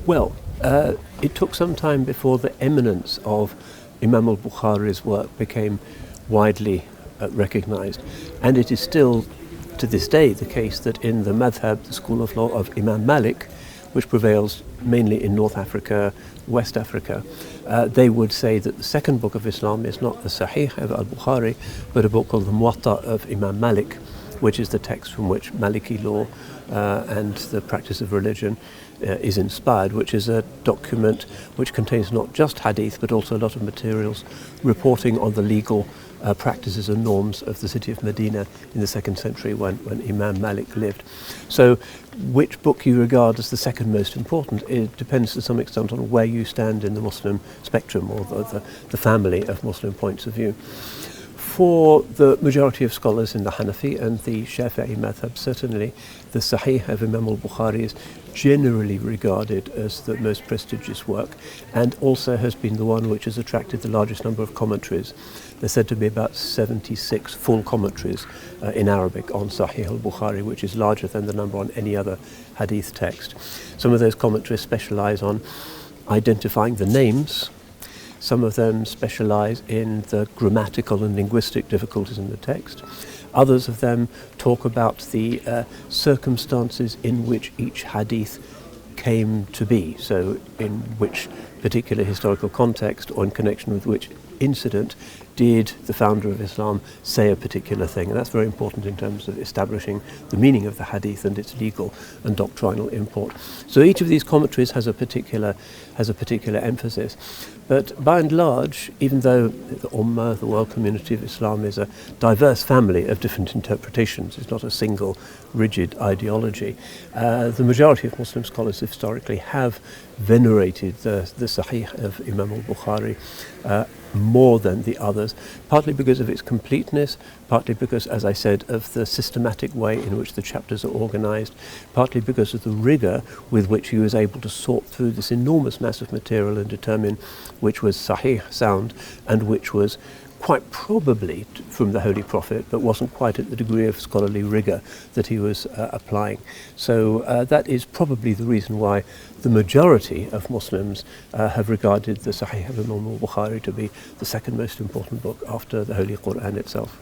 Well, it took some time before the eminence of Imam al-Bukhari's work became widely recognized, and it is still to this day the case that in the madhab, the school of law of Imam Malik, which prevails mainly in North Africa, West Africa, they would say that the second book of Islam is not the Sahih of al-Bukhari, but a book called the Muwatta of Imam Malik, which is the text from which Maliki law and the practice of religion is inspired, which is a document which contains not just hadith but also a lot of materials reporting on the legal practices and norms of the city of Medina in the 2nd century when Imam Malik lived. So which book you regard as the second most important, it depends to some extent on where you stand in the Muslim spectrum or the family of Muslim points of view. For the majority of scholars in the Hanafi and the Shafi'i madhab, certainly the Sahih of Imam al-Bukhari is generally regarded as the most prestigious work, and also has been the one which has attracted the largest number of commentaries. There's said to be about 76 full commentaries in Arabic on Sahih al-Bukhari, which is larger than the number on any other hadith text. Some of those commentaries specialize on identifying the names. Some of them specialize in the grammatical and linguistic difficulties in the text. Others of them talk about the circumstances in which each hadith came to be, so in which particular historical context or in connection with which incident did the founder of Islam say a particular thing. And that's very important in terms of establishing the meaning of the hadith and its legal and doctrinal import. So each of these commentaries has a particular emphasis. But by and large, even though the Ummah, the world community of Islam, is a diverse family of different interpretations, it's not a single rigid ideology, the majority of Muslim scholars historically have venerated the Sahih of Imam al-Bukhari more than the others, partly because of its completeness, partly because, as I said, of the systematic way in which the chapters are organized, partly because of the rigor with which he was able to sort through this enormous mass of material and determine which was Sahih sound and which was quite probably from the Holy Prophet, but wasn't quite at the degree of scholarly rigor that he was applying. So that is probably the reason why the majority of Muslims have regarded the Sahih of Imam al-Bukhari to be the second most important book after the Holy Quran itself.